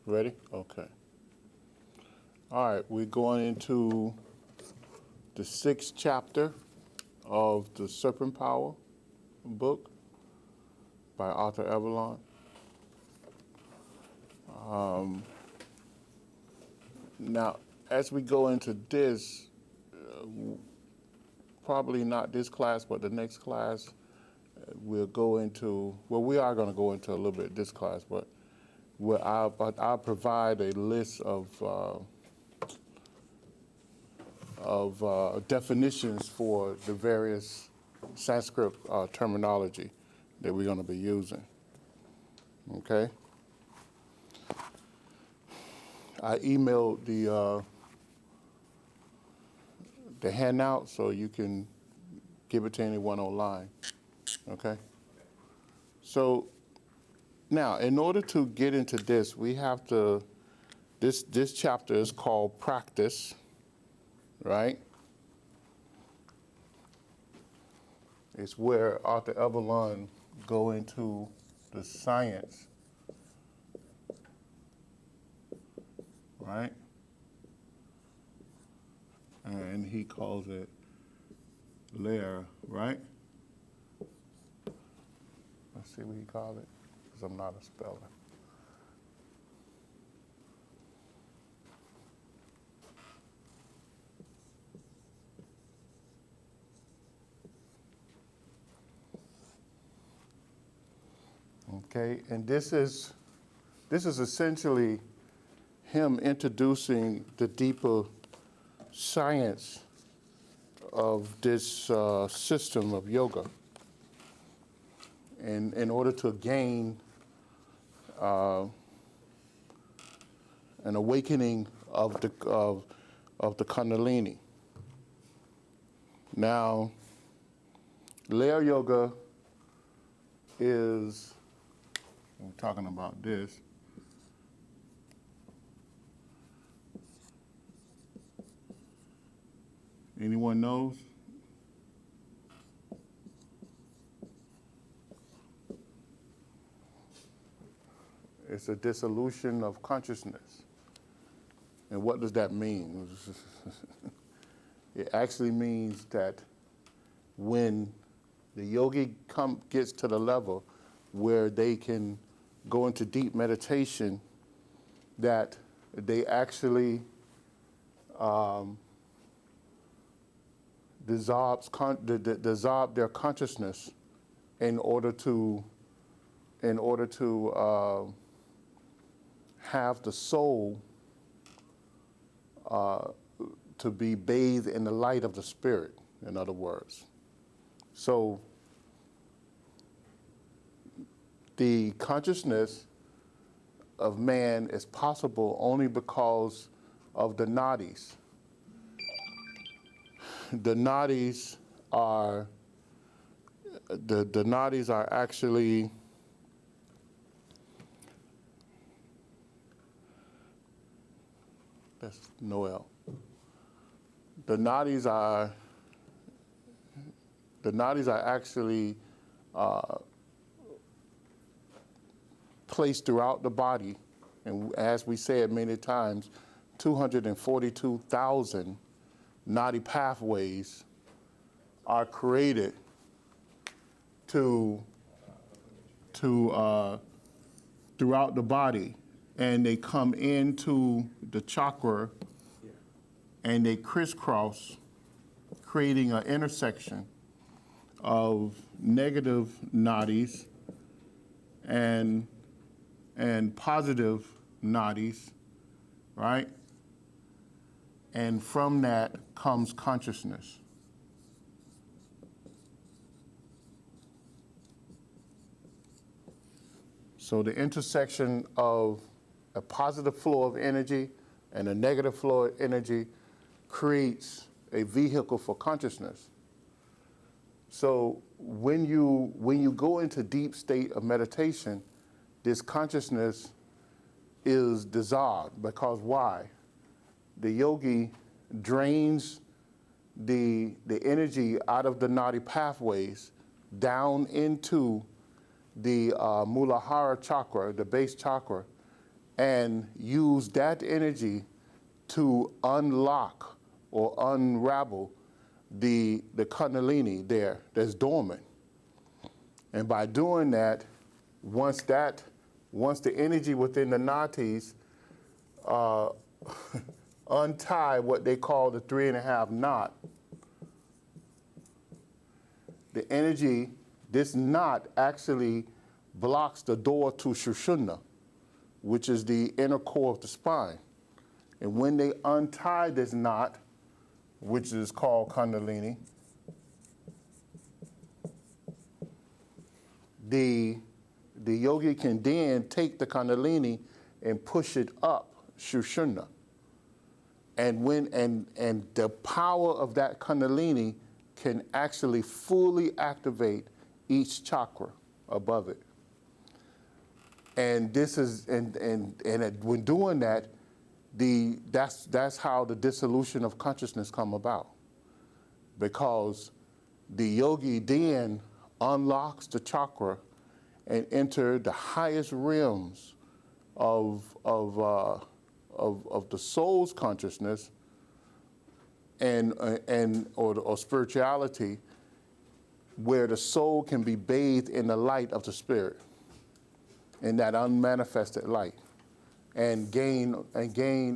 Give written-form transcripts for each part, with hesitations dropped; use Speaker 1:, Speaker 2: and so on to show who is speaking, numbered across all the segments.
Speaker 1: Ready? Okay. All right, we're going into the 6th chapter of the Serpent Power book by Arthur Avalon. Now, as we go into this, probably not this class, but the next class, we'll go into, well, we are going to go into a little bit this class, but I'll provide a list of definitions for the various Sanskrit terminology that we're going to be using. Okay? I emailed the handout so you can give it to anyone online. Okay? So now, in order to get into this, we have to, this chapter is called Practice, right? It's where Arthur Avalon go into the science, right? And he calls it layer, right? Let's see what he calls it, because I'm not a speller. Okay, and this is essentially him introducing the deeper science of this system of yoga. And in order to gain an awakening of the Kundalini. Now, Laya Yoga is, we're talking about this. Anyone knows? It's a dissolution of consciousness. And what does that mean? It actually means that when the yogi gets to the level where they can go into deep meditation, that they actually dissolve their consciousness in order to have the soul to be bathed in the light of the spirit, in other words. So the consciousness of man is possible only because of the nadis. The nadis are actually that's Noel. The nadis are actually placed throughout the body, and as we said many times, 242,000 nadi pathways are created throughout the body, and they come into the chakra and they crisscross, creating an intersection of negative nadis and positive nadis, right? And from that comes consciousness. So the intersection of a positive flow of energy and a negative flow of energy creates a vehicle for consciousness. So when you go into deep state of meditation, this consciousness is dissolved, because why? The yogi drains the energy out of the nadi pathways down into the Muladhara chakra, the base chakra, and use that energy to unlock or unravel the Kundalini that's dormant. And by doing that, once the energy within the nadis untie what they call the 3.5 knot, the energy, this knot actually blocks the door to Sushumna, which is the inner core of the spine. And when they untie this knot, which is called Kundalini, the yogi can then take the Kundalini and push it up Sushumna. And the power of that Kundalini can actually fully activate each chakra above it. And this is when doing that, that's how the dissolution of consciousness come about, because the yogi then unlocks the chakra and enter the highest realms of the soul's consciousness or spirituality, where the soul can be bathed in the light of the spirit, in that unmanifested light, and gain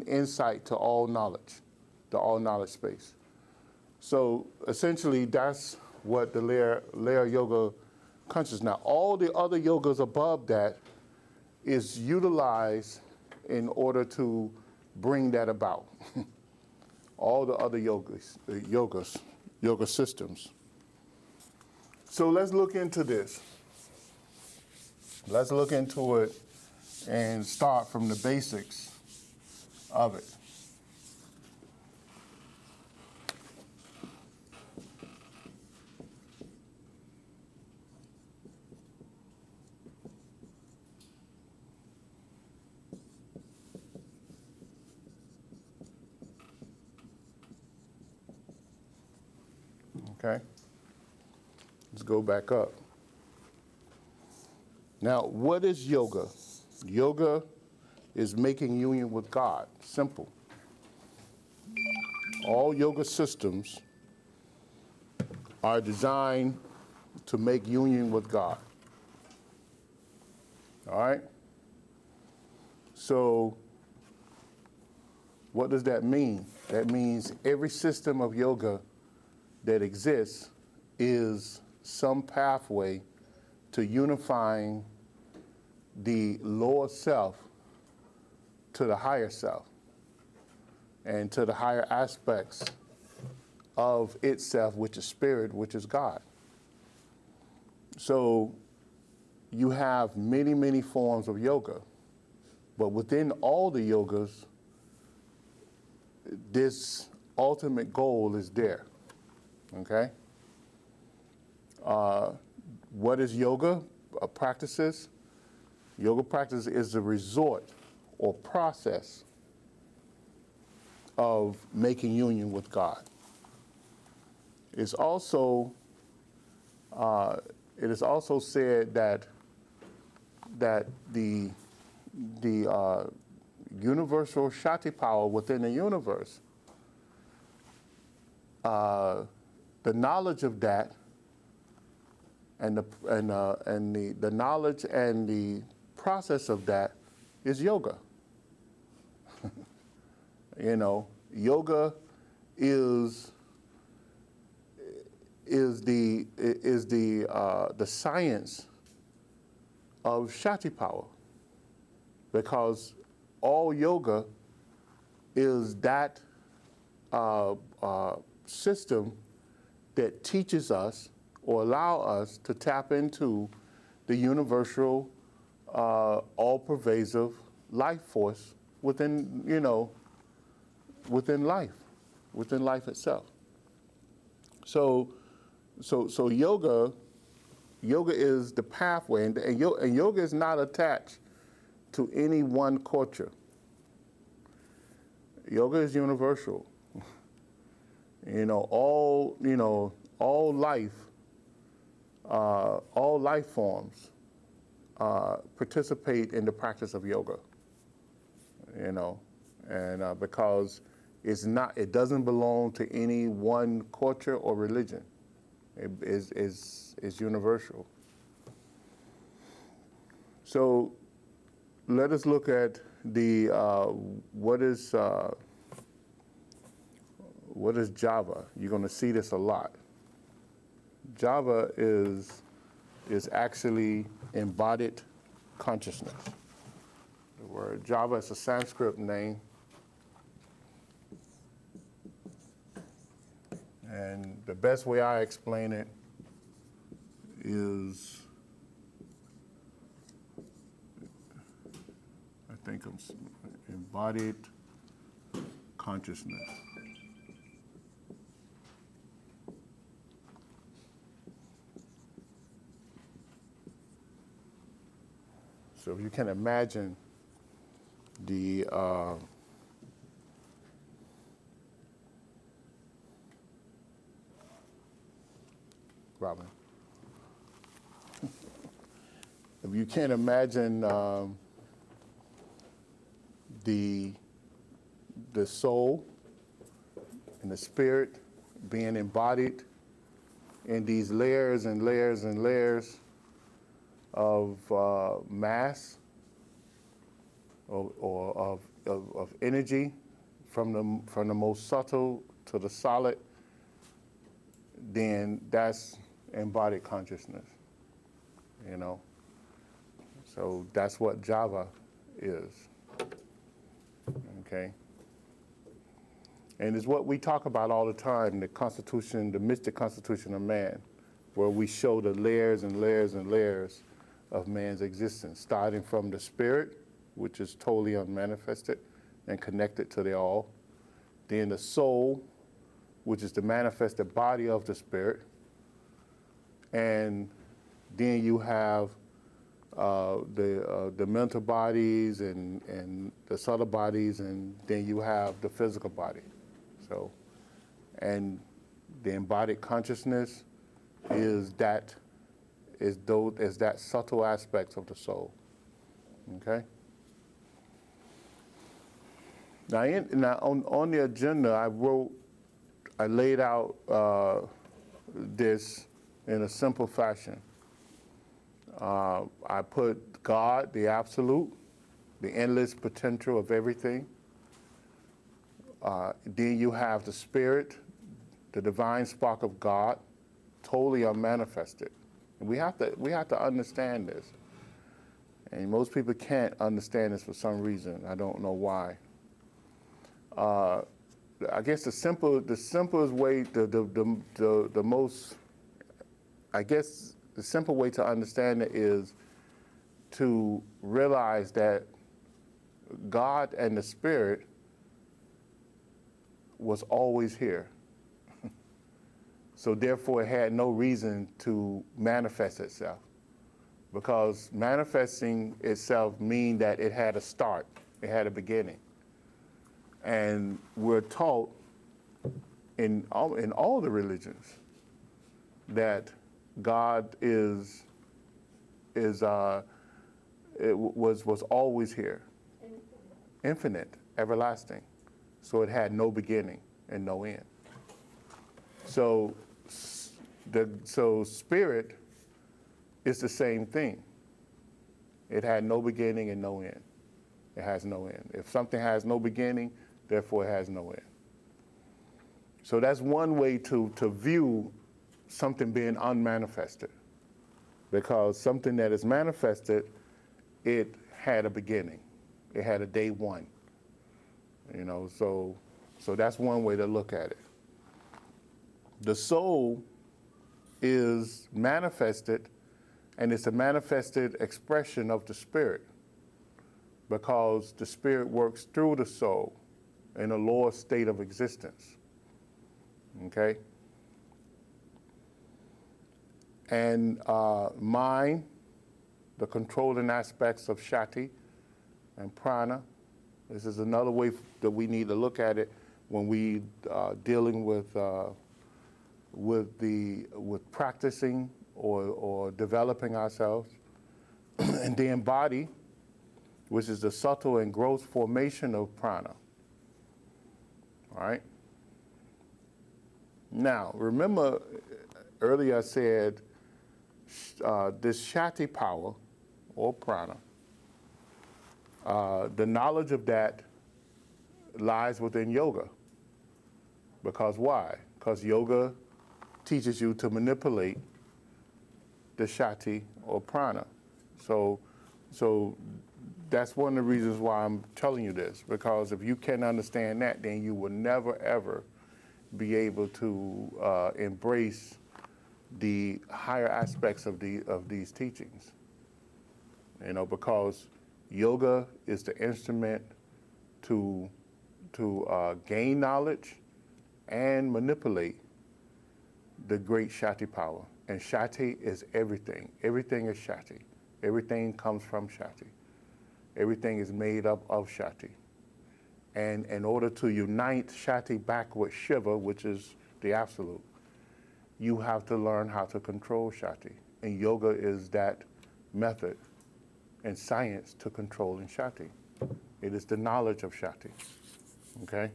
Speaker 1: insight to all knowledge, the all knowledge space. So essentially, that's what the Laya Yoga conscious. Now, all the other yogas above that is utilized in order to bring that about. All the other yoga systems. So let's look into this. Let's look into it and start from the basics of it. Okay, let's go back up. Now, what is yoga? Yoga is making union with God. Simple. All yoga systems are designed to make union with God. All right? So, what does that mean? That means every system of yoga that exists is some pathway to unifying the lower self to the higher self and to the higher aspects of itself, which is spirit, which is God. So you have many, many forms of yoga, but within all the yogas, this ultimate goal is there. Okay? What is yoga practices? Yoga practice is the resort or process of making union with God. It's also, it is also said that the universal Shakti power within the universe, the knowledge of that, and the knowledge and the process of that is yoga. You know, yoga is the science of Shakti power, because all yoga is that system that teaches us or allow us to tap into the universal, all-pervasive life force within, within life itself. So yoga is the pathway, and yoga is not attached to any one culture. Yoga is universal. All life forms participate in the practice of yoga. you know, and because it doesn't belong to any one culture or religion. It is universal. So let us look at the what is Java. You're going to see this a lot. Java is actually embodied consciousness. The word Java is a Sanskrit name. And the best way I explain it is, I think I'm embodied consciousness. So if you can imagine the Robin, if you can't imagine the soul and the spirit being embodied in these layers and layers and layers of mass or of energy from the most subtle to the solid, then that's embodied consciousness, you know. So that's what Java is, okay? And it's what we talk about all the time, the constitution, the mystic constitution of man, where we show the layers and layers and layers of man's existence, starting from the spirit, which is totally unmanifested and connected to the all. Then the soul, which is the manifested body of the spirit. And then you have the mental bodies and the subtle bodies, and then you have the physical body. So, and the embodied consciousness is that subtle aspects of the soul. Okay. Now on the agenda, I laid out this in a simple fashion. I put God, the absolute, the endless potential of everything. Then you have the spirit, the divine spark of God, totally unmanifested. And we have to understand this. And most people can't understand this for some reason. I don't know why. I guess the simplest way, the most, I guess the simple way to understand it is to realize that God and the Spirit was always here. So therefore it had no reason to manifest itself, because manifesting itself means that it had a start, it had a beginning. And we're taught in all the religions that God was always here, infinite, everlasting. So it had no beginning and no end. So spirit is the same thing. It had no beginning and no end. It has no end. If something has no beginning, therefore it has no end. So that's one way to view something being unmanifested, because something that is manifested, it had a beginning. It had a day one. You know, so that's one way to look at it. The soul is manifested, and it's a manifested expression of the spirit, because the spirit works through the soul in a lower state of existence. Okay? And mind, the controlling aspects of Shakti and Prana. This is another way that we need to look at it when we dealing with practicing or developing ourselves. And then body, which is the subtle and gross formation of prana. All right? Now, remember earlier I said this Shakti power, or prana, the knowledge of that lies within yoga. Because why? Because yoga teaches you to manipulate the Shakti or prana. So that's one of the reasons why I'm telling you this, because if you can't understand that, then you will never ever be able to embrace the higher aspects of these teachings. You know, because yoga is the instrument to gain knowledge and manipulate the great Shakti power. And Shakti is everything. Everything is Shakti. Everything comes from Shakti. Everything is made up of Shakti. And in order to unite Shakti back with Shiva, which is the absolute, you have to learn how to control Shakti. And yoga is that method and science to controlling Shakti. It is the knowledge of Shakti, okay?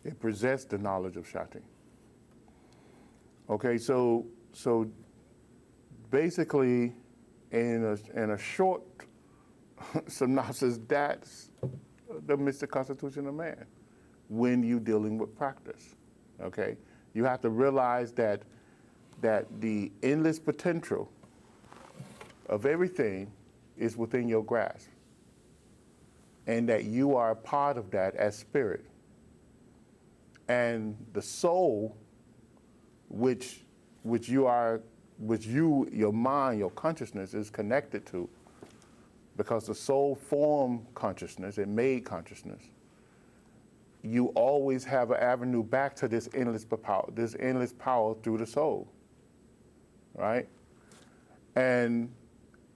Speaker 1: It presents the knowledge of Shakti. Okay, so basically, in a short synopsis, that's the mystic constitution of man when you're dealing with practice, okay? You have to realize that the endless potential of everything is within your grasp, and that you are a part of that as spirit. And the soul, which your mind, your consciousness is connected to, because the soul formed consciousness, it made consciousness. You always have an avenue back to this endless power through the soul, right? And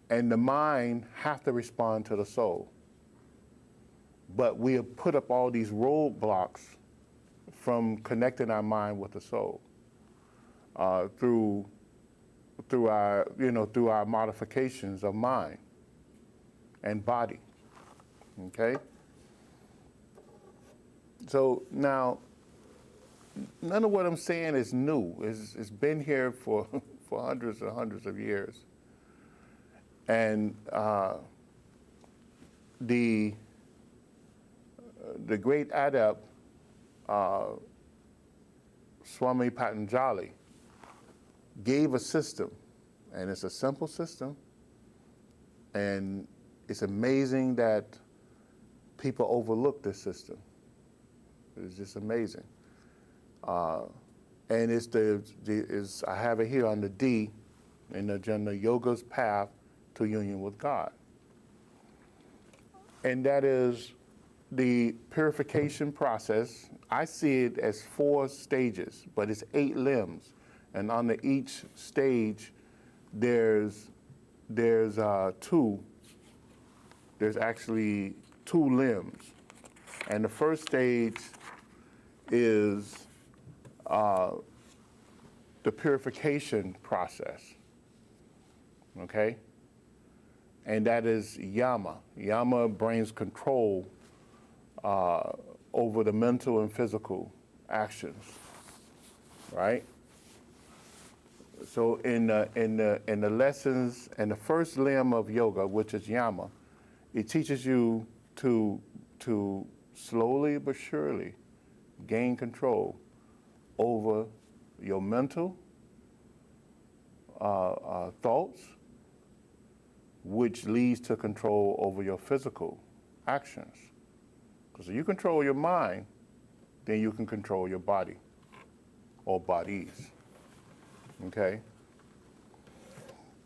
Speaker 1: the mind have to respond to the soul. But we have put up all these roadblocks from connecting our mind with the soul through our modifications of mind and body. Okay? So now, none of what I'm saying is new. It's been here for hundreds and hundreds of years. And the great adept, Swami Patanjali, gave a system, and it's a simple system, and it's amazing that people overlook this system. It's just amazing. And I have it here on the D in the Jnana Yoga's path to union with God. And that is the purification process. I see it as 4 stages, but it's 8 limbs. And under each stage, there's actually 2 limbs. And the first stage is the purification process, okay? And that is yama. Yama brings control over the mental and physical actions, right? So in the lessons, and the first limb of yoga, which is yama, it teaches you to slowly but surely gain control over your mental thoughts, which leads to control over your physical actions. Because if you control your mind, then you can control your body or bodies, okay?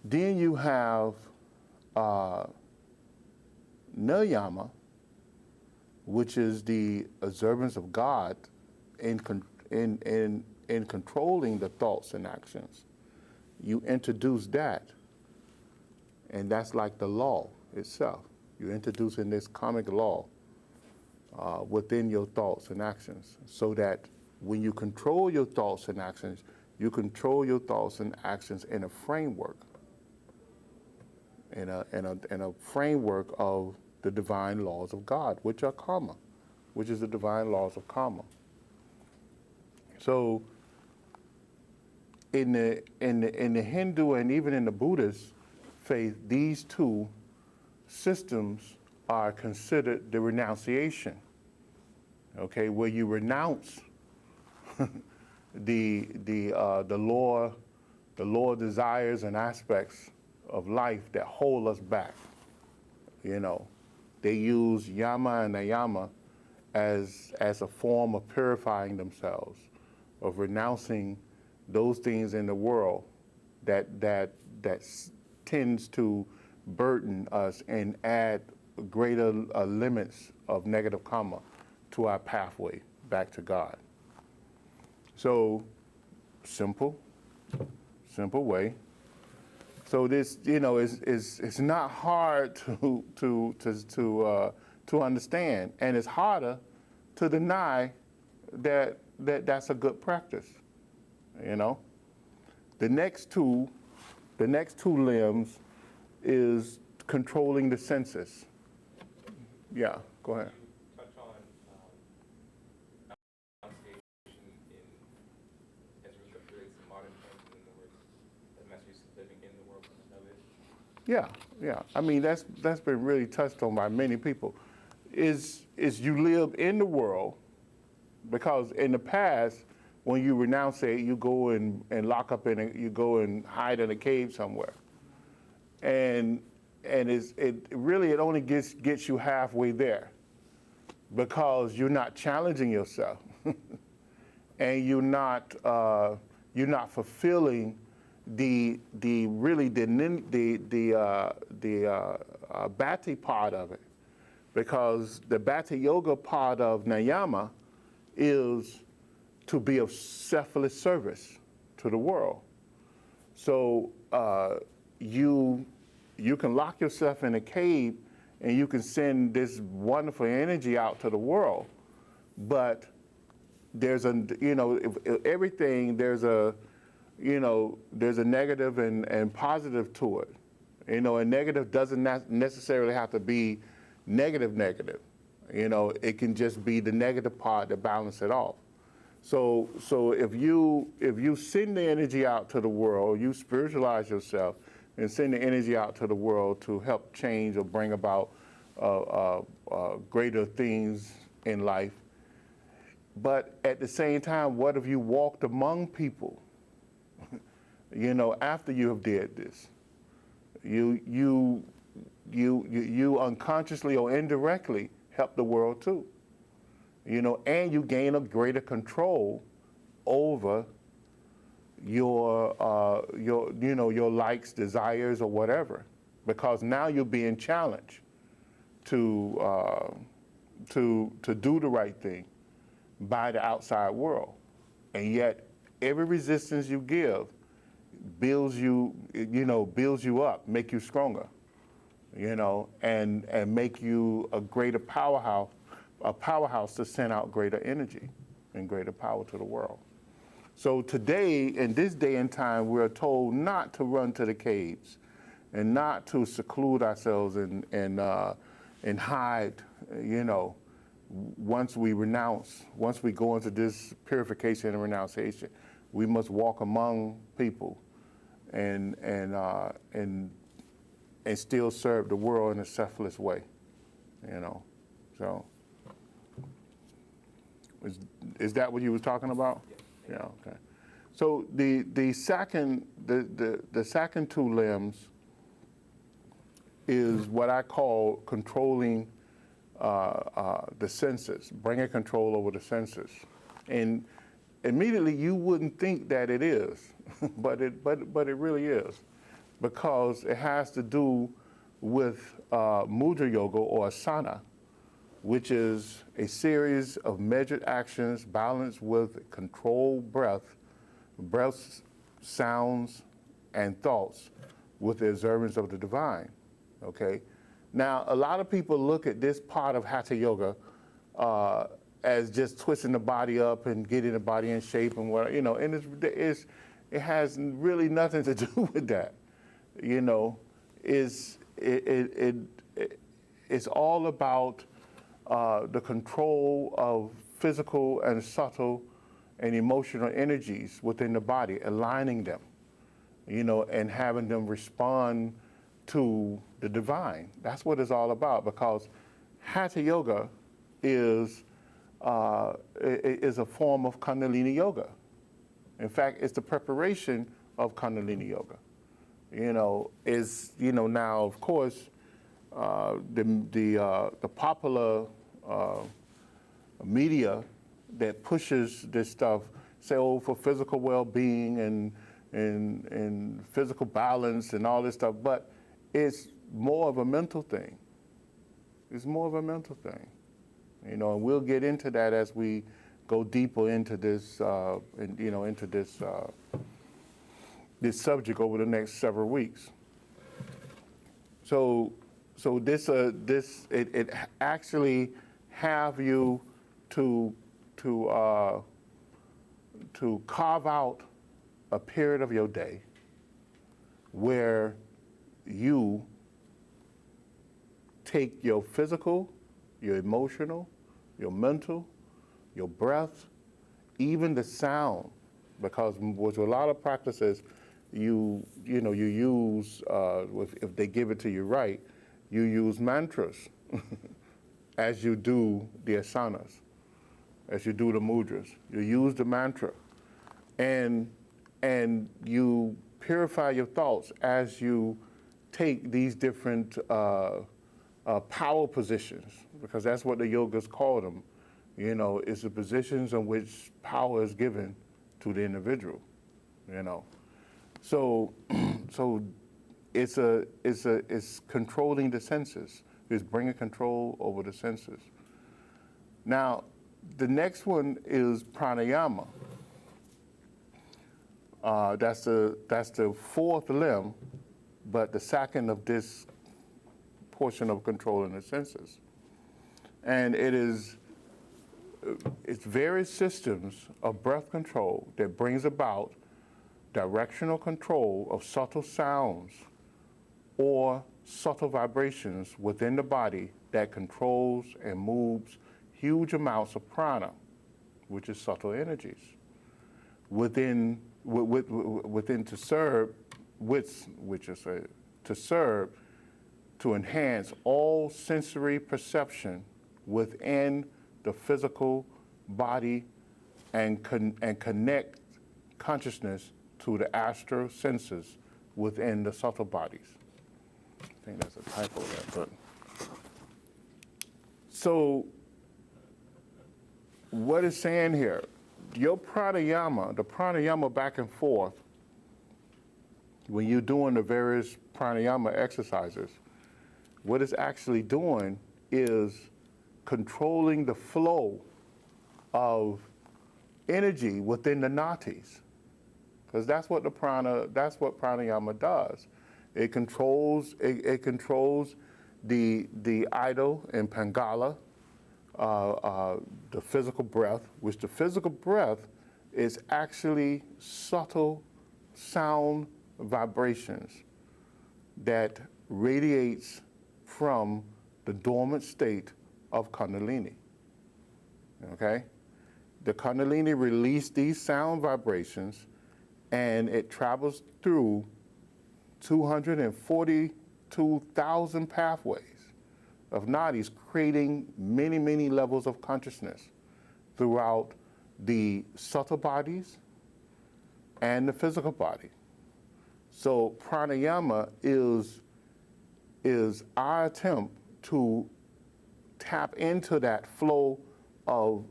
Speaker 1: Then you have niyama, which is the observance of God in controlling the thoughts and actions. You introduce that, and that's like the law itself. You're introducing this karmic law within your thoughts and actions, so that when you control your thoughts and actions, you control your thoughts and actions in a framework. in a framework of the divine laws of God, which are karma, which is the divine laws of karma. So in the Hindu and even in the Buddhist faith, these two systems are considered the renunciation. Okay, where you renounce the law desires and aspects of life that hold us back. You know, they use yama and niyama as a form of purifying themselves, of renouncing those things in the world that tends to burden us and add greater limits of negative karma to our pathway back to God. So, simple way. So this, you know, it's not hard to understand, and it's harder to deny that's a good practice. You know, the next two limbs is controlling the senses. Yeah, go ahead.
Speaker 2: Touch on pronunciation as it relates to modern times, and in other words, the message living in the world of it.
Speaker 1: Yeah. I mean, that's been really touched on by many people. Is you live in the world, because in the past, when you renounce it, you go and lock up you go and hide in a cave somewhere, and it only gets you halfway there, because you're not challenging yourself, and you're not fulfilling the Bhakti part of it, because the Bhakti Yoga part of Niyama is to be of selfless service to the world. So you can lock yourself in a cave and you can send this wonderful energy out to the world, but there's everything, there's a negative and positive to it. You know, and negative doesn't necessarily have to be negative. You know, it can just be the negative part to balance it off. So if you send the energy out to the world, you spiritualize yourself and send the energy out to the world to help change or bring about greater things in life. But at the same time, what if you walked among people, you know, after you have did this? You unconsciously or indirectly help the world too. You know, and you gain a greater control over your likes, desires, or whatever, because now you're being challenged to do the right thing by the outside world, and yet every resistance you give builds you up, make you stronger, you know, and make you a greater powerhouse to send out greater energy and greater power to the world. So today, in this day and time, we're told not to run to the caves and not to seclude ourselves and hide, you know, once we go into this purification and renunciation, we must walk among people and still serve the world in a selfless way, you know. So is that what you was talking about? Yeah. Okay. So the second two limbs is what I call controlling the senses, bringing control over the senses, and immediately you wouldn't think that it is, but it really is, because it has to do with Mudra Yoga or asana, which is a series of measured actions balanced with controlled breath, sounds, and thoughts with the observance of the divine, okay? Now, a lot of people look at this part of Hatha Yoga as just twisting the body up and getting the body in shape and what, you know, and it has really nothing to do with that, you know. Is it's all about the control of physical and subtle and emotional energies within the body, aligning them, and having them respond to the divine. That's what it's all about, because Hatha Yoga is a form of Kundalini Yoga. In fact, it's the preparation of Kundalini Yoga. Now, of course, the popular media that pushes this stuff say, oh, for physical well-being and physical balance and all this stuff, but it's more of a mental thing. It's more of a mental thing, and we'll get into that as we go deeper into this, this subject over the next several weeks. So it actually have you to carve out a period of your day where you take your physical, your emotional, your mental, your breath, even the sound, because with a lot of practices, you use, if they give it to you right, you use mantras as you do the asanas, as you do the mudras. You use the mantra, and you purify your thoughts as you take these different power positions, because that's what the yogas call them. It's the positions in which power is given to the individual. So it's controlling the senses. It's bringing control over the senses. Now, the next one is pranayama. That's the fourth limb, but the second of this portion of controlling the senses. And it's various systems of breath control that brings about directional control of subtle sounds or subtle vibrations within the body that controls and moves huge amounts of prana, which is subtle energies, within to serve, to enhance all sensory perception within the physical body and connect consciousness to the astral senses within the subtle bodies. I think that's a typo there, but. So what it's saying here, your pranayama, the pranayama back and forth, when you're doing the various pranayama exercises, what it's actually doing is controlling the flow of energy within the nadis, because that's what pranayama does. It controls the idol and pangala, the physical breath, which the physical breath is actually subtle sound vibrations that radiates from the dormant state of Kundalini. Okay? The Kundalini releases these sound vibrations, and it travels through 242,000 pathways of nadis, creating many, many levels of consciousness throughout the subtle bodies and the physical body. So pranayama is our attempt to tap into that flow of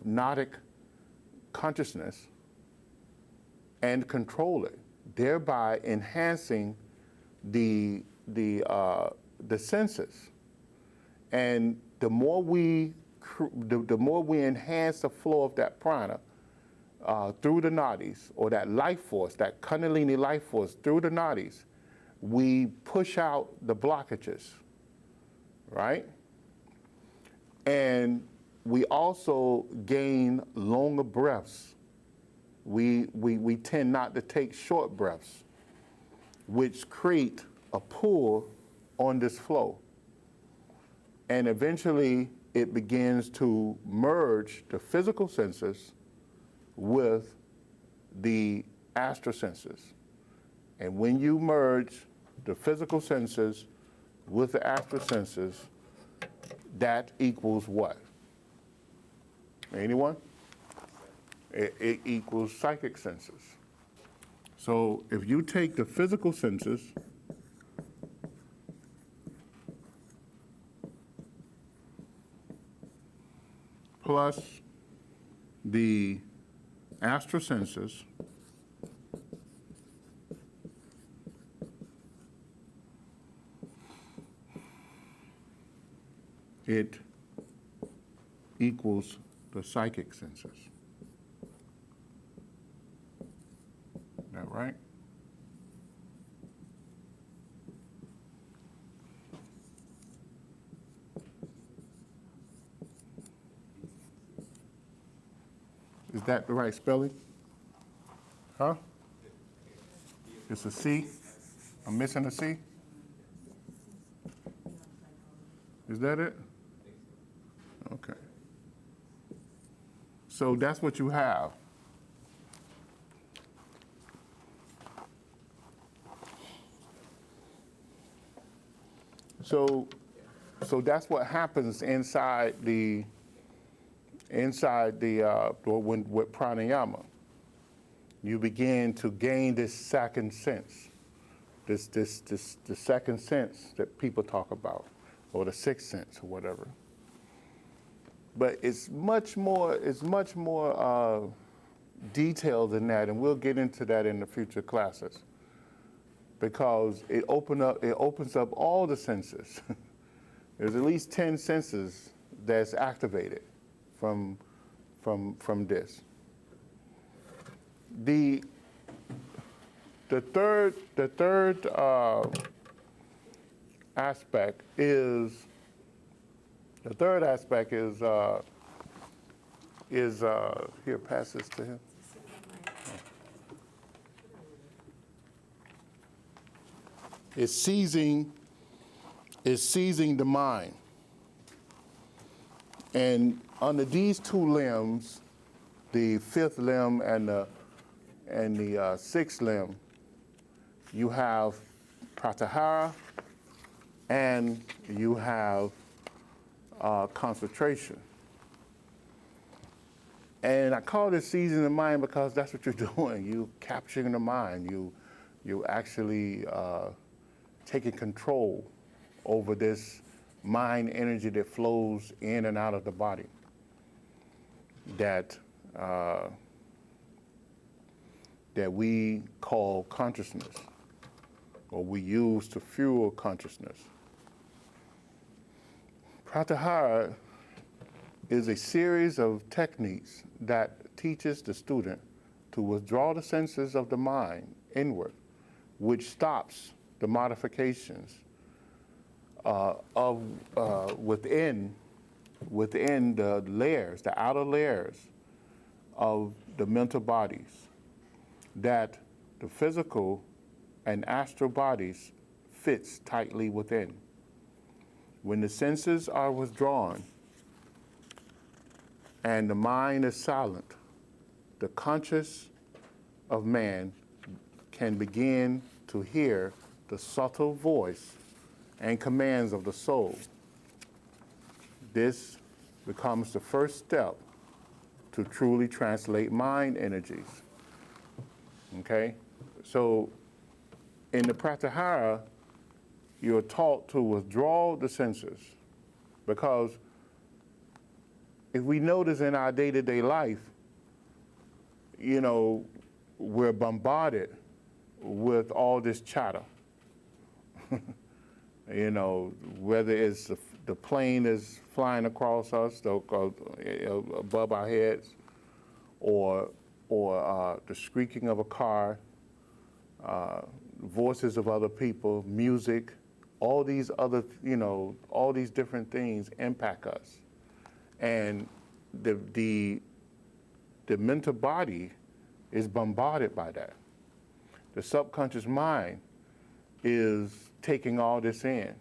Speaker 1: nadic consciousness and control it, thereby enhancing the senses. And the more we enhance the flow of that prana through the nadis, or that life force, that Kundalini life force through the nadis, we push out the blockages, right? And we also gain longer breaths. We tend not to take short breaths, which create a pull on this flow. And eventually it begins to merge the physical senses with the astral senses. And when you merge the physical senses with the astral senses, that equals what? Anyone? It equals psychic senses. So if you take the physical senses plus the astral senses, it equals the psychic senses. Is that right? Is that the right spelling? Huh? It's a C? I'm missing a C? Is that it? Okay. So that's what you have. So that's what happens inside the with pranayama. You begin to gain this second sense, the second sense that people talk about, or the sixth sense, or whatever. But it's much more detailed than that, and we'll get into that in the future classes, because it opens up all the senses. There's at least 10 senses that's activated from this. The third aspect is here, pass this to him. Is seizing the mind. And under these two limbs, the fifth limb and the sixth limb, you have pratyahara and you have concentration. And I call this seizing the mind because that's what you're doing. You're capturing the mind. You actually taking control over this mind energy that flows in and out of the body that we call consciousness, or we use to fuel consciousness. Pratyahara is a series of techniques that teaches the student to withdraw the senses of the mind inward, which stops the modifications within the layers, the outer layers of the mental bodies, that the physical and astral bodies fits tightly within. When the senses are withdrawn and the mind is silent, the conscious of man can begin to hear the subtle voice and commands of the soul. This becomes the first step to truly translate mind energies. Okay? So in the pratyahara, you're taught to withdraw the senses, because if we notice in our day-to-day life, we're bombarded with all this chatter. Whether it's the plane is flying across us above our heads, or the squeaking of a car, voices of other people, music, all these other, all these different things impact us. And the mental body is bombarded by that. The subconscious mind is taking all this in.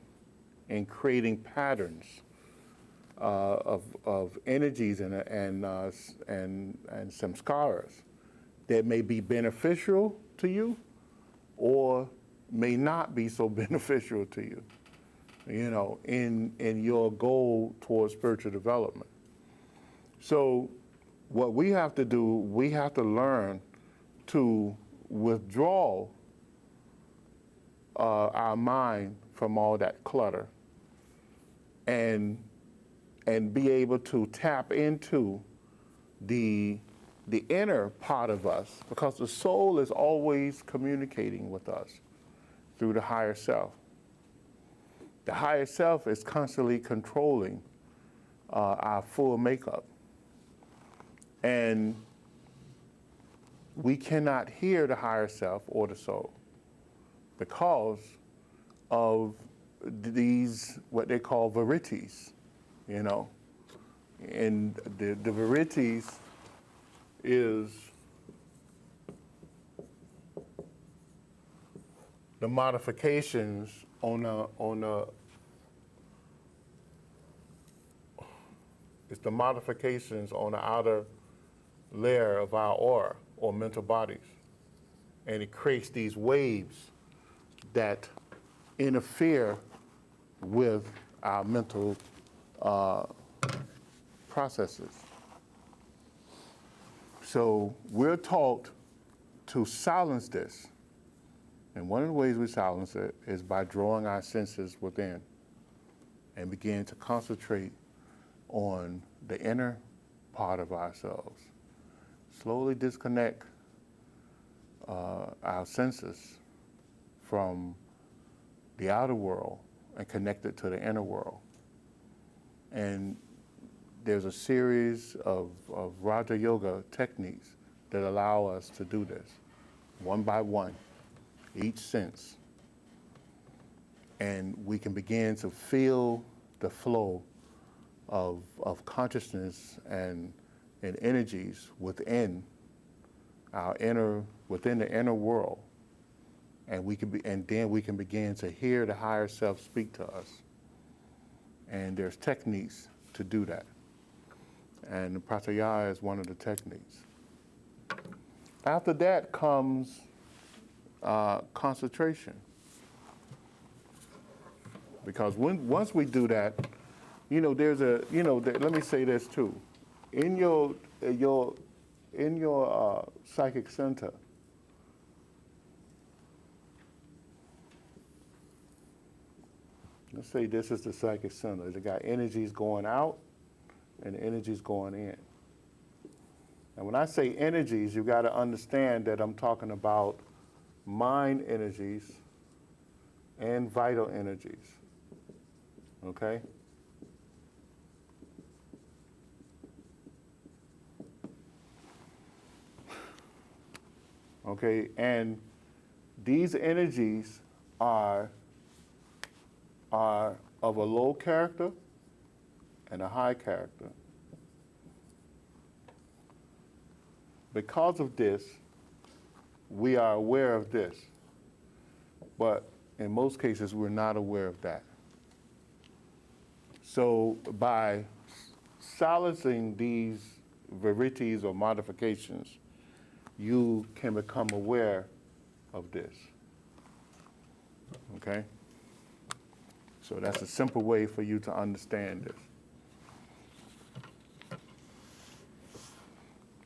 Speaker 1: in creating patterns of energies and samskaras that may be beneficial to you or may not be so beneficial to you, you know, in your goal towards spiritual development. So what we have to do, we have to learn to withdraw our mind from all that clutter and be able to tap into the inner part of us, because the soul is always communicating with us through the higher self. The higher self is constantly controlling our full makeup. And we cannot hear the higher self or the soul because of these, what they call verities, you know. And the verities is the modifications it's the modifications on the outer layer of our aura or mental bodies. And it creates these waves that interfere with our mental processes. So we're taught to silence this. And one of the ways we silence it is by drawing our senses within and begin to concentrate on the inner part of ourselves. Slowly disconnect our senses from the outer world and connect it to the inner world. And there's a series of Hatha Yoga techniques that allow us to do this, one by one, each sense. And we can begin to feel the flow of consciousness and energies within within the inner world. And then we can begin to hear the higher self speak to us. And there's techniques to do that. And Pranayama is one of the techniques. After that comes concentration. Because once we do that, you know, let me say this too. In your psychic center, let's say this is the psychic center. It got energies going out and energies going in. And when I say energies, you got to understand that I'm talking about mind energies and vital energies. Okay? Okay, and these energies are of a low character and a high character. Because of this, we are aware of this, but in most cases, we're not aware of that. So by silencing these verities or modifications, you can become aware of this. Okay? So that's a simple way for you to understand this.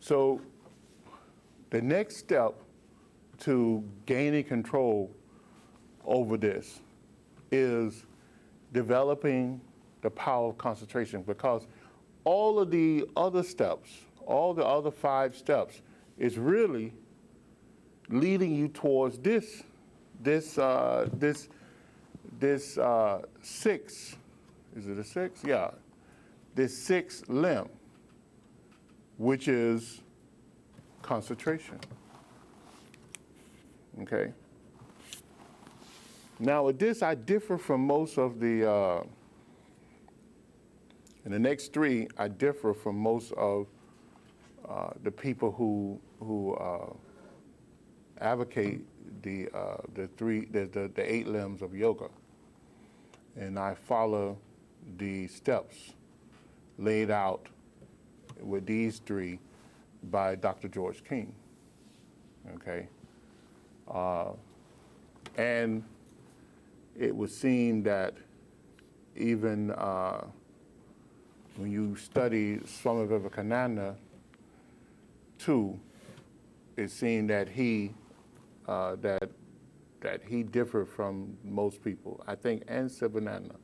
Speaker 1: So the next step to gaining control over this is developing the power of concentration, because all of the other steps, all the other 5 steps, is really leading you towards this 6, is it a 6? Yeah, this 6th limb, which is concentration. Okay. Now with this, I differ from most of the, in the next 3, I differ from most of the people who advocate the 8 limbs of yoga. and I follow the steps laid out with these three by Dr. George King, okay? And it would seem that even when you study Swami Vivekananda too, it seemed that he differed from most people, I think, and Sivananda.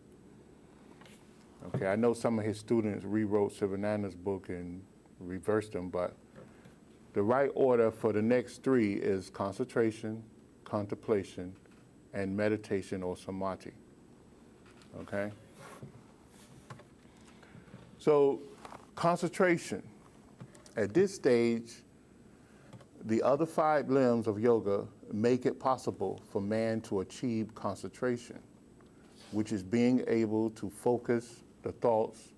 Speaker 1: Okay, I know some of his students rewrote Sivananda's book and reversed them, but the right order for the next three is concentration, contemplation, and meditation or samadhi. Okay? So, concentration. At this stage, the other 5 limbs of yoga make it possible for man to achieve concentration, which is being able to focus the thoughts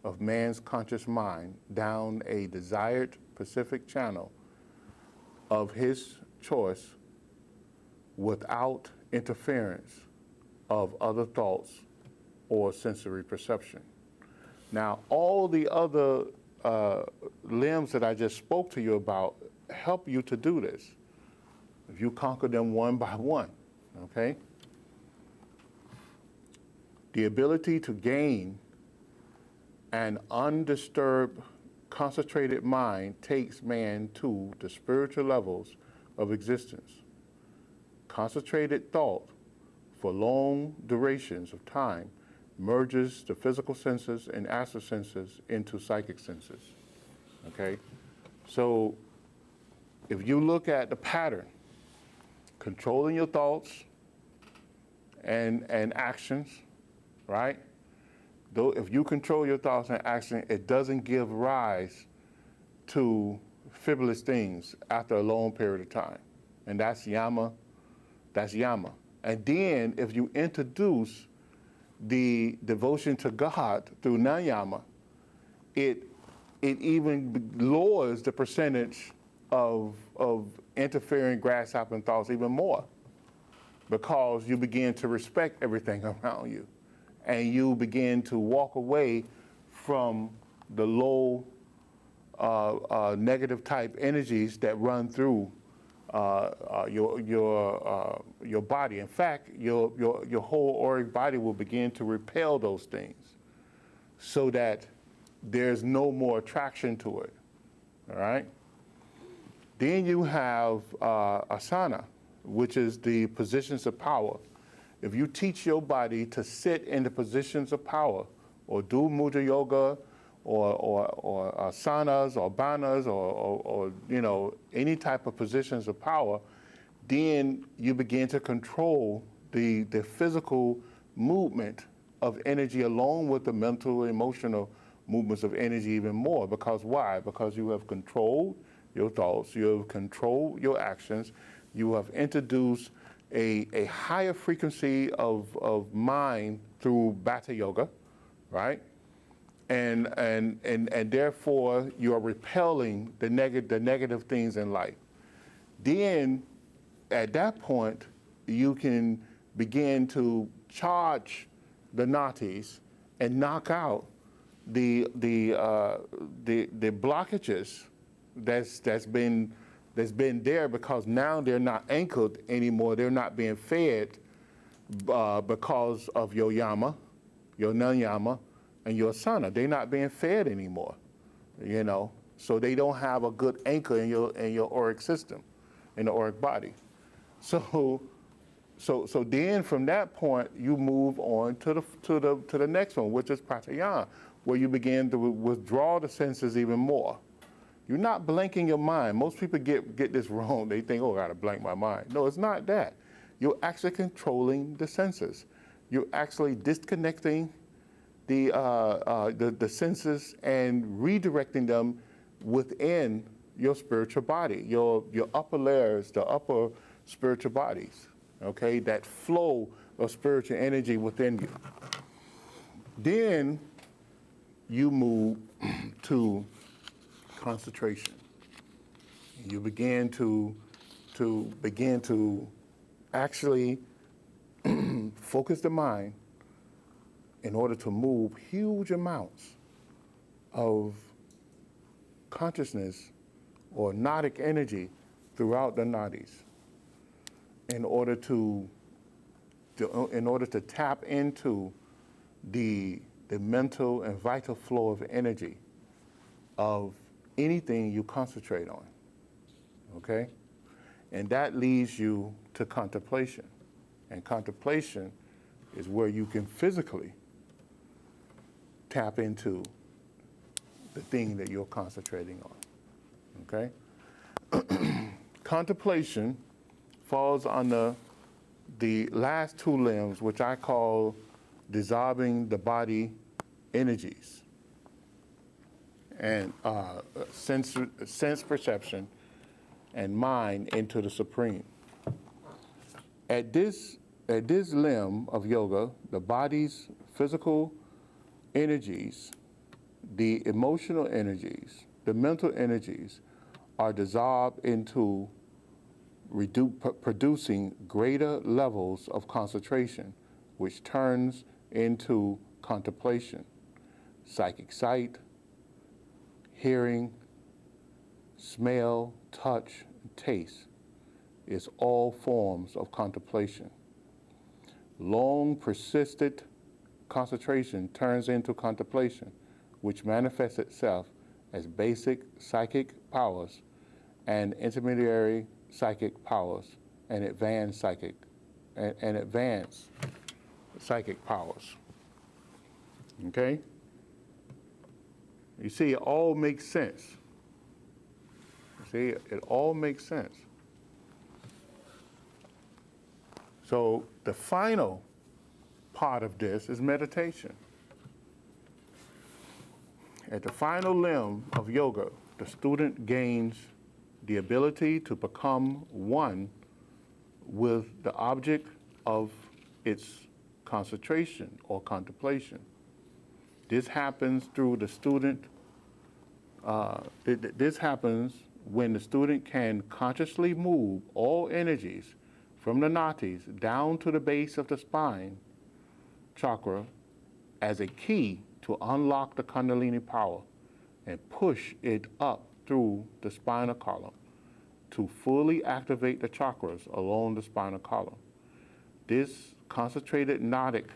Speaker 1: of man's conscious mind down a desired specific channel of his choice without interference of other thoughts or sensory perception. Now, all the other limbs that I just spoke to you about help you to do this if you conquer them one by one, okay? The ability to gain an undisturbed, concentrated mind takes man to the spiritual levels of existence. Concentrated thought for long durations of time merges the physical senses and astral senses into psychic senses, okay? So if you look at the pattern, controlling your thoughts and actions, right? Though if you control your thoughts and action, it doesn't give rise to frivolous things after a long period of time. And that's yama, And then if you introduce the devotion to God through nayama, it even lowers the percentage of interfering grasshopping thoughts even more, because you begin to respect everything around you, and you begin to walk away from the low negative type energies that run through your body. In fact, your whole auric body will begin to repel those things, so that there's no more attraction to it. All right. Then you have asana, which is the positions of power. If you teach your body to sit in the positions of power, or do Mudra Yoga, or asanas, or banas, or you know, any type of positions of power, then you begin to control the physical movement of energy along with the mental, emotional movements of energy even more. Because why? Because you have controlled your thoughts, you have controlled your actions, you have introduced a higher frequency of mind through Hatha Yoga, right? And therefore you are repelling the negative things in life. Then at that point you can begin to charge the nadis and knock out the blockages that's been there, because now they're not anchored anymore. They're not being fed because of your yama, your non-yama, and your asana. They're not being fed anymore, you know. So they don't have a good anchor in your auric system, in the auric body. So then from that point you move on to the next one, which is pranayama, where you begin to withdraw the senses even more. You're not blanking your mind. Most people get this wrong. They think, oh, I gotta blank my mind. No, it's not that. You're actually controlling the senses. You're actually disconnecting the senses and redirecting them within your spiritual body, your upper layers, the upper spiritual bodies, okay? That flow of spiritual energy within you. Then you move to concentration. You begin to actually focus the mind in order to move huge amounts of consciousness or nadic energy throughout the nadis in order to tap into the mental and vital flow of energy of anything you concentrate on, okay? And that leads you to contemplation. And contemplation is where you can physically tap into the thing that you're concentrating on, okay? Contemplation falls under the last two limbs, which I call dissolving the body energies and sense perception and mind into the supreme. At this limb of yoga, the body's physical energies, the emotional energies, the mental energies are dissolved into producing greater levels of concentration, which turns into contemplation. Psychic sight, hearing, smell, touch, taste is all forms of contemplation. Long persistent concentration turns into contemplation, which manifests itself as basic psychic powers and intermediary psychic powers and advanced psychic powers. Okay? You see, it all makes sense. You see, it all makes sense. So the final part of this is meditation. At the final limb of yoga, the student gains the ability to become one with the object of its concentration or contemplation. This happens through the student, this happens when the student can consciously move all energies from the nadis down to the base of the spine chakra as a key to unlock the Kundalini power and push it up through the spinal column to fully activate the chakras along the spinal column. This concentrated nadic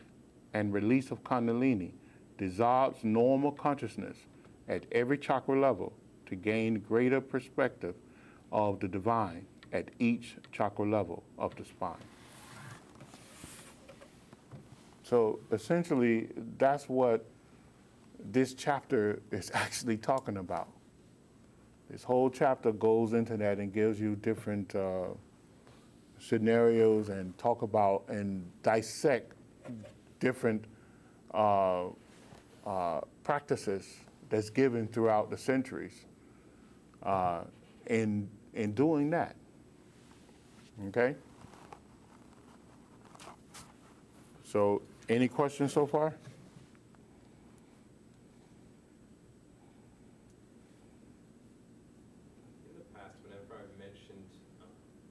Speaker 1: and release of Kundalini dissolves normal consciousness at every chakra level to gain greater perspective of the divine at each chakra level of the spine. So essentially, that's what this chapter is actually talking about. This whole chapter goes into that and gives you different scenarios and talk about and dissect different practices that's given throughout the centuries in doing that. Okay? So, any questions so far?
Speaker 2: In the past, whenever I've mentioned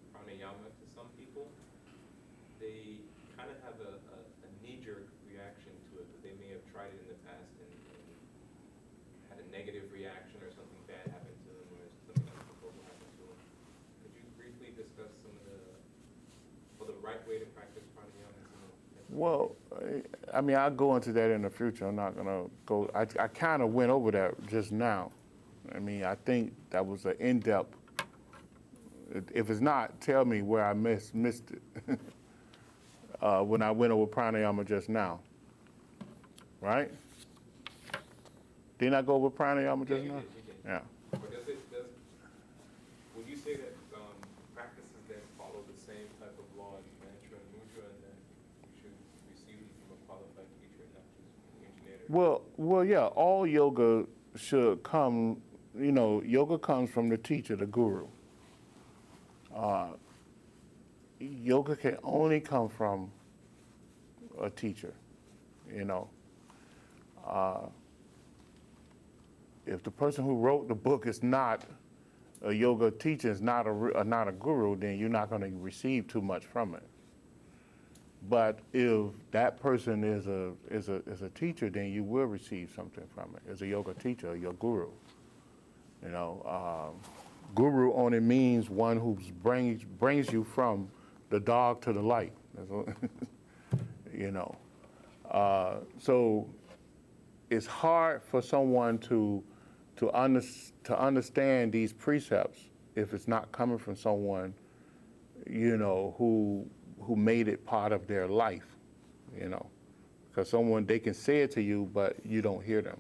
Speaker 2: pranayama to some people, they kind of have a knee-jerk reaction to it, that they may have tried it in the past and had a negative reaction or something bad happened to them or something uncomfortable happened to them. Could you briefly discuss some of the right way to practice pranayama?
Speaker 1: Well, I mean, I'll go into that in the future. I'm not going to go. I kind of went over that just now. I mean, I think that was an in-depth. If it's not, tell me where I missed it when I went over pranayama just now. Right? Didn't I go over pranayama just now?
Speaker 2: You did.
Speaker 1: Yeah.
Speaker 2: Or would you say that practices that follow the same type of law as mantra and mudra, and that you should receive them from a qualified teacher, not just the originator?
Speaker 1: Well, yeah, all yoga should come, yoga comes from the teacher, the guru. Yoga can only come from a teacher, If the person who wrote the book is not a yoga teacher, is not a guru, then you're not going to receive too much from it. But if that person is a teacher, then you will receive something from it. As a yoga teacher, your guru. You know, guru only means one who brings you from the dark to the light. You know, so it's hard for someone to understand these precepts if it's not coming from someone, you know, who made it part of their life, you know, because someone, they can say it to you, but you don't hear them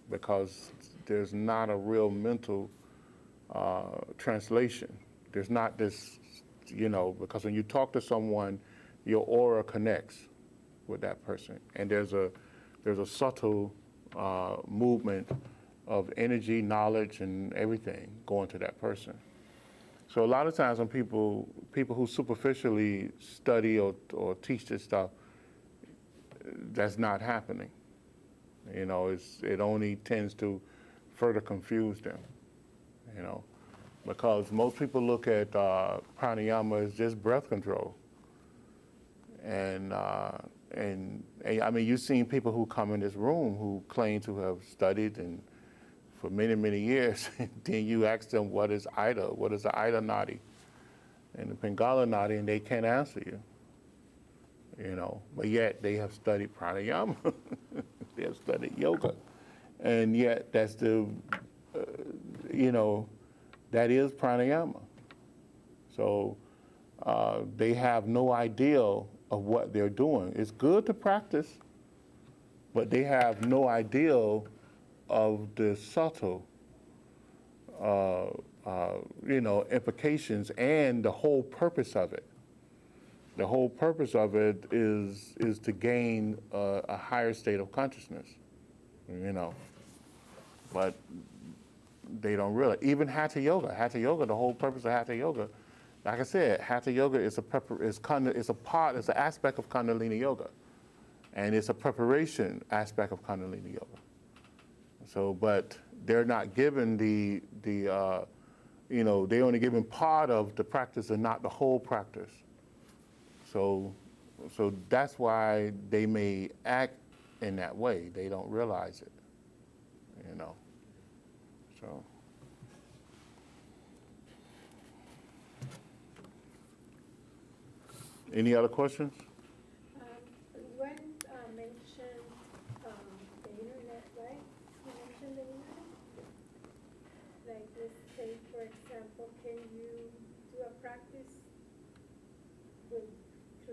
Speaker 1: because there's not a real mental translation. There's not this, you know, because when you talk to someone, your aura connects with that person, and there's a subtle movement of energy, knowledge, and everything going to that person. So a lot of times when people who superficially study or teach this stuff, that's not happening. You know, it only tends to further confuse them, you know, because most people look at pranayama as just breath control. And I mean, you've seen people who come in this room who claim to have studied and for many, many years. Then you ask them, what is Ida? What is the Ida Nadi and the Pingala Nadi, and they can't answer you. You know, but yet they have studied pranayama. They have studied yoga. And yet that's you know, that is pranayama. So they have no idea of what they're doing. It's good to practice, but they have no idea of the subtle, you know, implications and the whole purpose of it. The whole purpose of it is to gain a higher state of consciousness, you know. But they don't realize. Even Hatha Yoga, the whole purpose of Hatha Yoga, like I said, Hatha Yoga is an aspect of Kundalini Yoga, and it's a preparation aspect of Kundalini Yoga. So, but they're not given you know, they're only given part of the practice and not the whole practice. So that's why they may act in that way. They don't realize it, you know. So. Any other questions?
Speaker 3: You mentioned the internet, right? You mentioned the internet? Like, let's say, for example, can you do a practice through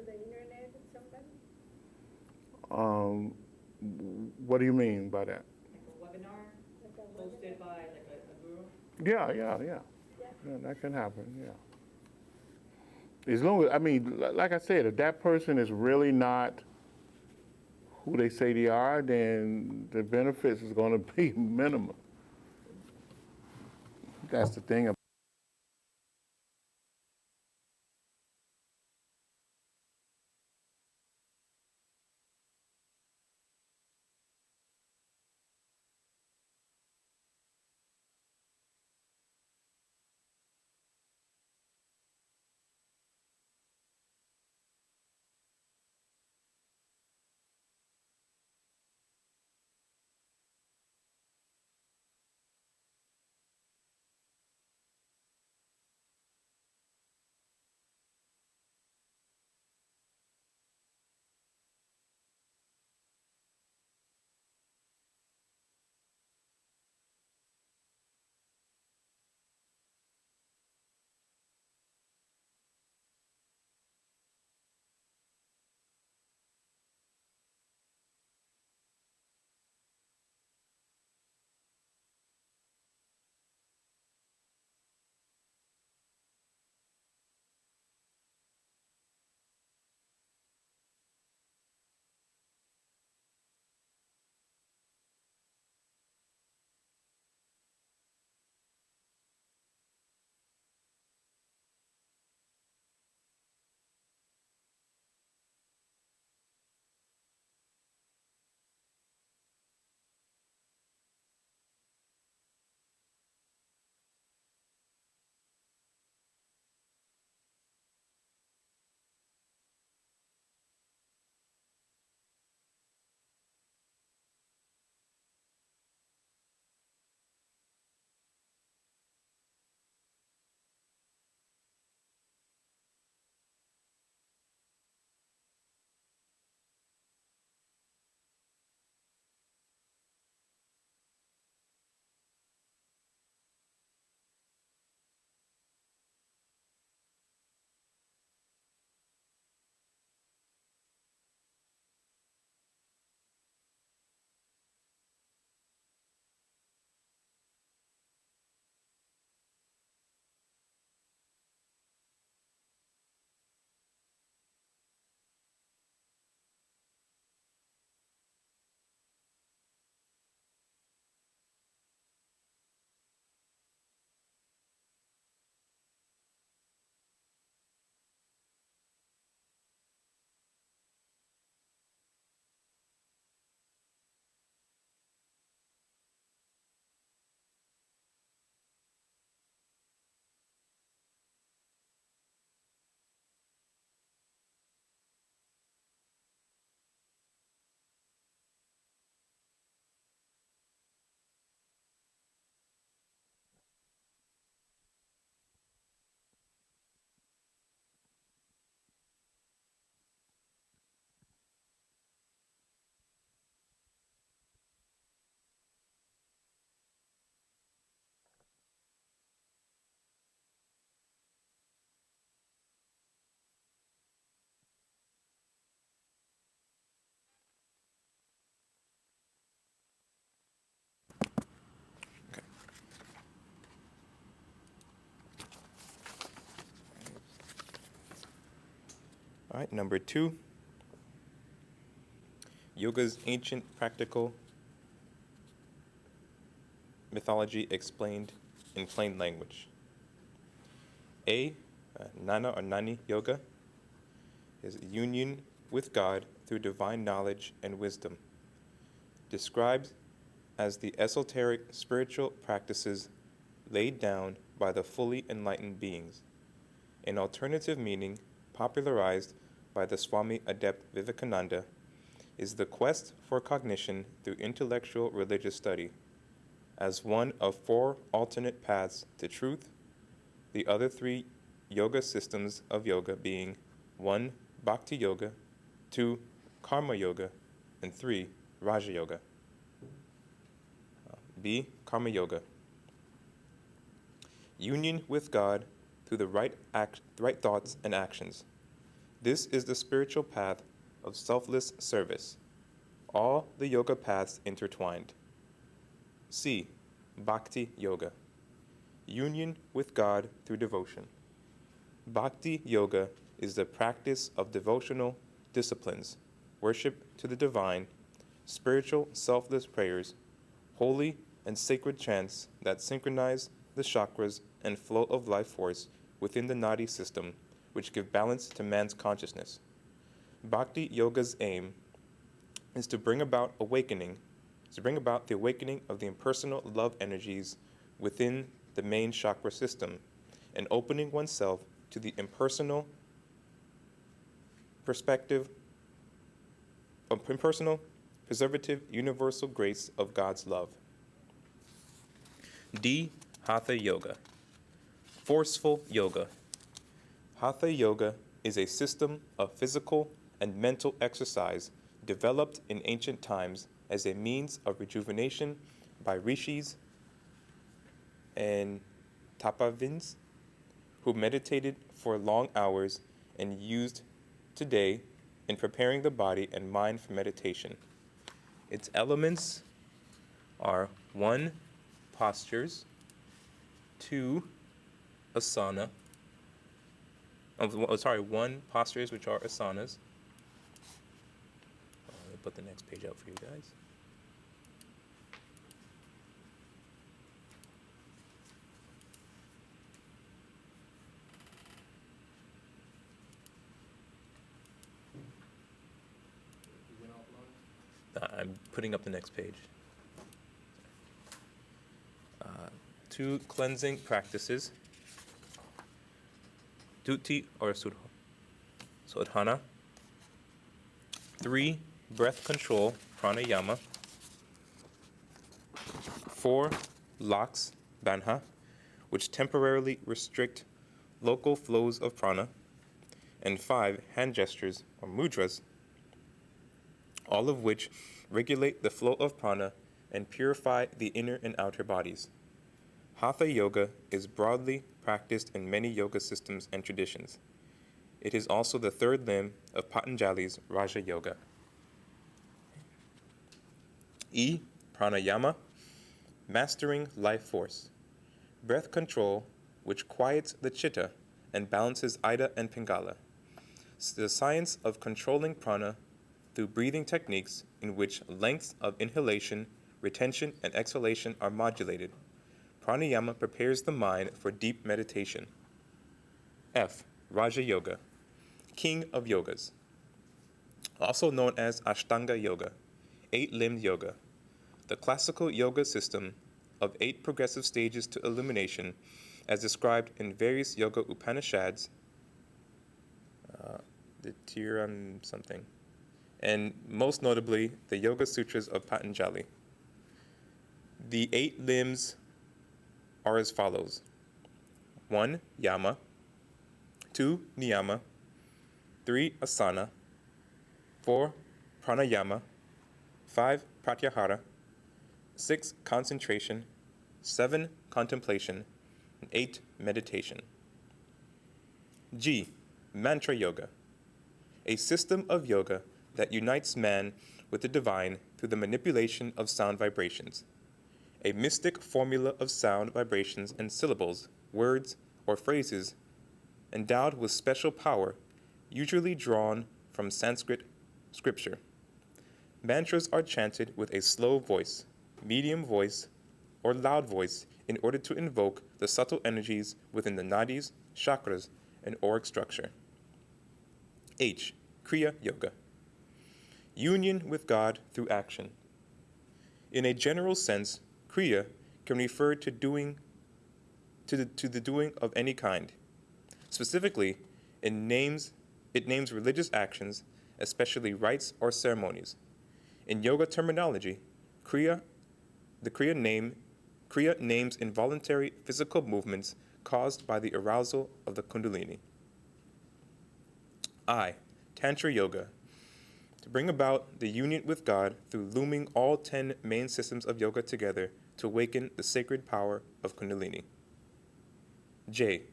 Speaker 3: the internet with somebody?
Speaker 1: What do you mean by that?
Speaker 4: Like a webinar
Speaker 3: Like a
Speaker 4: hosted
Speaker 3: webinar?
Speaker 4: by like a guru?
Speaker 1: Yeah.
Speaker 3: Yeah.
Speaker 1: Yeah, that can happen, yeah. As long as, I mean, like I said, if that person is really not who they say they are, then the benefits is going to be minimum. That's the thing.
Speaker 2: All right, number 2. Yoga's ancient practical mythology explained in plain language. Jnana or Jnana Yoga is union with God through divine knowledge and wisdom, described as the esoteric spiritual practices laid down by the fully enlightened beings. An alternative meaning, popularized by the Swami Adept Vivekananda, is the quest for cognition through intellectual religious study, as one of 4 alternate paths to truth, the other 3 yoga systems of yoga being 1. Bhakti Yoga, 2. Karma Yoga, and 3. Raja Yoga. B. Karma Yoga. Union with God through the right thoughts and actions. This is the spiritual path of selfless service. All the yoga paths intertwined. C. Bhakti Yoga. Union with God through devotion. Bhakti Yoga is the practice of devotional disciplines, worship to the divine, spiritual selfless prayers, holy and sacred chants that synchronize the chakras and flow of life force within the nadi system, which give balance to man's consciousness. Bhakti Yoga's aim is to bring about the awakening of the impersonal love energies within the main chakra system and opening oneself to the impersonal preservative, universal grace of God's love. D. Hatha Yoga. Forceful yoga. Hatha Yoga is a system of physical and mental exercise developed in ancient times as a means of rejuvenation by rishis and tapavins who meditated for long hours and used today in preparing the body and mind for meditation. Its elements are 1. Postures, 2. Asana. 1 postures, which are asanas. Let me put the next page out for you guys. I'm putting up the next page. 2 cleansing practices. Duti or Sodhana. 3. Breath control, Pranayama. 4. Locks, Banha, which temporarily restrict local flows of prana. And 5. Hand gestures, or mudras, all of which regulate the flow of prana and purify the inner and outer bodies. Hatha Yoga is broadly practiced in many yoga systems and traditions. It is also the 3rd limb of Patanjali's Raja Yoga. E. Pranayama, mastering life force. Breath control, which quiets the chitta and balances Ida and Pingala. The science of controlling prana through breathing techniques in which lengths of inhalation, retention, and exhalation are modulated. Pranayama prepares the mind for deep meditation. F. Raja Yoga, king of yogas. Also known as Ashtanga Yoga, 8-limbed yoga. The classical yoga system of 8 progressive stages to illumination as described in various yoga Upanishads, the Tiram something, and most notably the Yoga Sutras of Patanjali. The 8 limbs are as follows: 1. Yama, 2. Niyama, 3. Asana, 4. Pranayama, 5. Pratyahara, 6. Concentration, 7. Contemplation, and 8. Meditation. G. Mantra Yoga, a system of yoga that unites man with the divine through the manipulation of sound vibrations. A mystic formula of sound vibrations and syllables, words, or phrases endowed with special power usually drawn from Sanskrit scripture. Mantras are chanted with a slow voice, medium voice, or loud voice in order to invoke the subtle energies within the nadis, chakras, and auric structure. H. Kriya Yoga. Union with God through action. In a general sense, Kriya can refer to the doing of any kind. Specifically, it names religious actions, especially rites or ceremonies. In yoga terminology, Kriya names involuntary physical movements caused by the arousal of the Kundalini. I. Tantra Yoga. To bring about the union with God through looming all 10 main systems of yoga together to awaken the sacred power of Kundalini. J.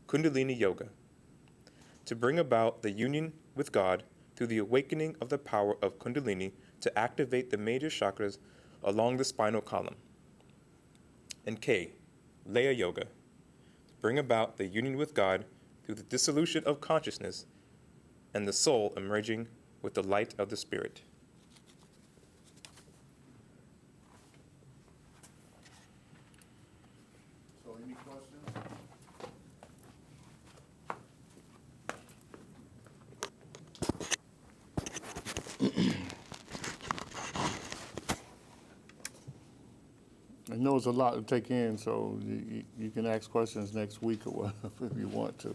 Speaker 2: Kundalini Yoga. To bring about the union with God through the awakening of the power of Kundalini to activate the major chakras along the spinal column. And K. Laya Yoga. To bring about the union with God through the dissolution of consciousness and the soul emerging with the light of the Spirit.
Speaker 1: So any questions? I know it's a lot to take in, so you can ask questions next week or whatever if you want to.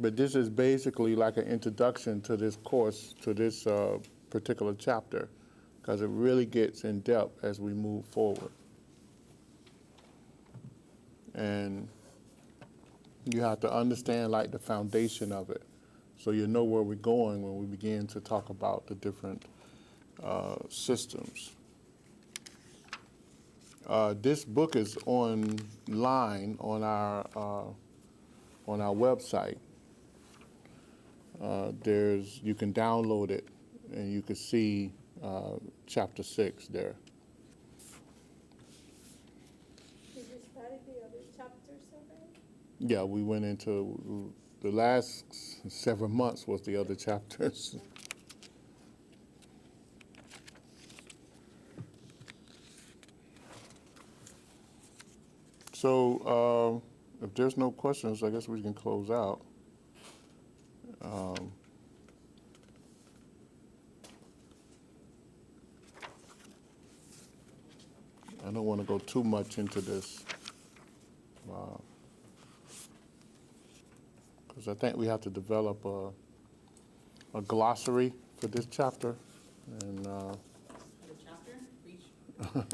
Speaker 1: But this is basically like an introduction to this course, to this particular chapter, because it really gets in depth as we move forward. And you have to understand like the foundation of it, so you know where we're going when we begin to talk about the different systems. This book is online on our website. You can download it, and you can see chapter 6 there.
Speaker 3: Did you study the other chapters already?
Speaker 1: Yeah, we went into the last 7 months was the other chapters. So if there's no questions, I guess we can close out. I don't want to go too much into this, because I think we have to develop a glossary for this chapter. And
Speaker 4: The chapter, reach.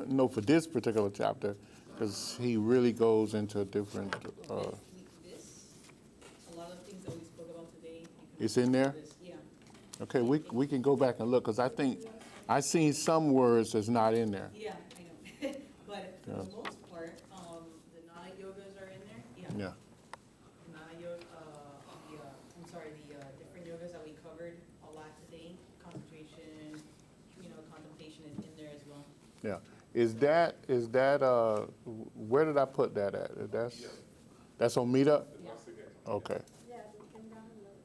Speaker 1: no, for this particular chapter, because he really goes into different.
Speaker 4: This, a lot of things that we spoke about today.
Speaker 1: It's in there?
Speaker 4: Yeah.
Speaker 1: Okay, we can go back and look, because I think I seen some words that's not in there.
Speaker 4: Yeah, I know. But for the most part, the Jnana Yogas are in there.
Speaker 1: Yeah.
Speaker 4: Jnana Yoga, the different yogas that we covered a lot today. Concentration, contemplation is in there as well.
Speaker 1: Yeah. Is that where did I put that at? That's on Meetup?
Speaker 4: Yeah.
Speaker 1: Okay.
Speaker 3: Yeah, we can download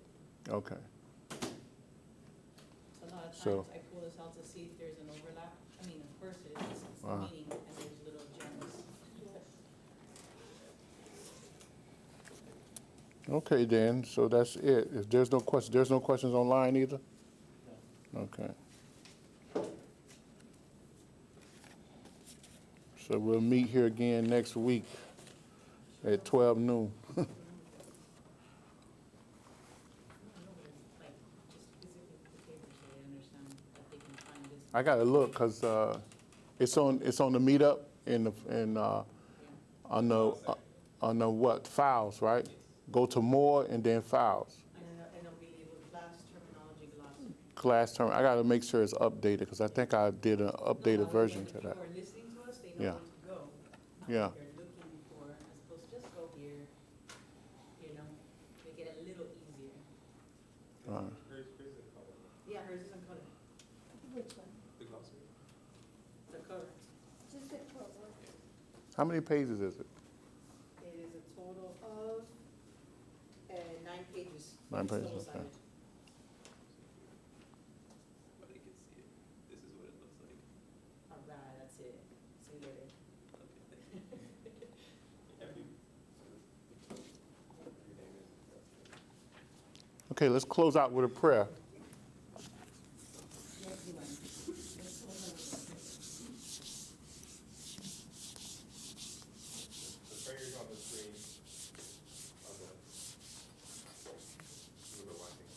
Speaker 3: it.
Speaker 1: Okay.
Speaker 4: A lot of
Speaker 1: So-
Speaker 4: times I pull this out to see if there's an overlap. I mean, of course it is, it's the meaning, and there's little gems.
Speaker 1: Okay, then. So that's it. If there's no questions online either? Okay. So we'll meet here again next week at 12 noon.
Speaker 4: Like, just physically put the paper so they understand that they can find this.
Speaker 1: I gotta look, cause it's on the Meetup on the what, files, right? Go to more and then files.
Speaker 4: And it'll be with class terminology glossary.
Speaker 1: Class term. I gotta make sure it's updated, cause I think I did an updated
Speaker 4: No,
Speaker 1: version
Speaker 4: when
Speaker 1: to that.
Speaker 4: people are listening to us, they know
Speaker 1: Yeah.
Speaker 4: where to go.
Speaker 1: Yeah.
Speaker 4: What they're looking for, as opposed to just go here, make it a little easier.
Speaker 2: Hers is in color.
Speaker 4: Yeah, hers is in color.
Speaker 3: Which one?
Speaker 2: The glossary.
Speaker 4: The cover.
Speaker 3: Just the cover.
Speaker 1: How many pages is it?
Speaker 4: It is a total of just
Speaker 1: Mind presence,
Speaker 4: double-sided.
Speaker 1: okay.
Speaker 2: But they can see it. This is what it looks like.
Speaker 4: All right, that's it. See you later.
Speaker 1: Okay, let's close out with a prayer.
Speaker 4: Yeah, do you mind?
Speaker 2: The prayer's on the screen. On the, you were watching.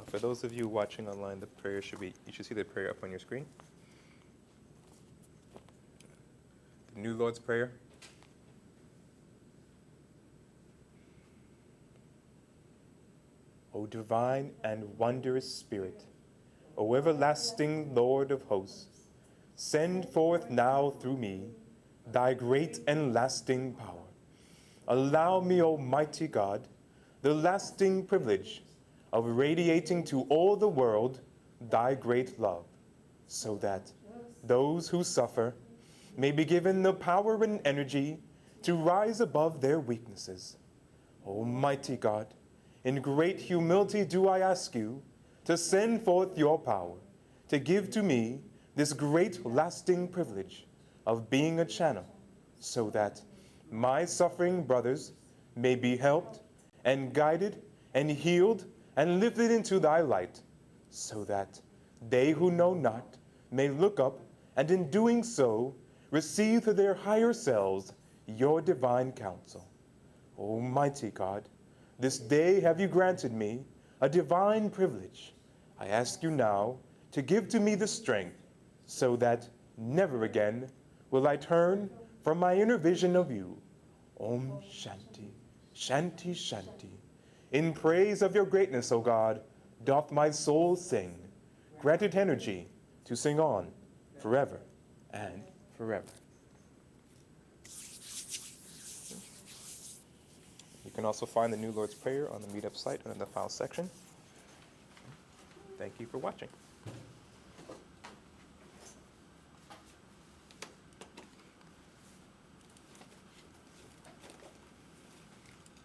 Speaker 2: For those of you watching online, the prayer should be, you should see the prayer up on your screen. The New Lord's Prayer. O divine and wondrous Spirit, O everlasting Lord of hosts, send forth now through me thy great and lasting power. Allow me, Almighty God, the lasting privilege of radiating to all the world thy great love, so that those who suffer may be given the power and energy to rise above their weaknesses. Almighty God, in great humility do I ask you to send forth your power, to give to me this great lasting privilege of being a channel, so that my suffering brothers may be helped and guided and healed and lifted into thy light, so that they who know not may look up and in doing so receive to their higher selves your divine counsel. Almighty God, this day have you granted me a divine privilege. I ask you now to give to me the strength so that never again will I turn from my inner vision of you. Om Shanti, Shanti, Shanti. In praise of your greatness, O God, doth my soul sing. Grant it energy to sing on forever and forever. You can also find the New Lord's Prayer on the Meetup site under the Files section. Thank you for watching.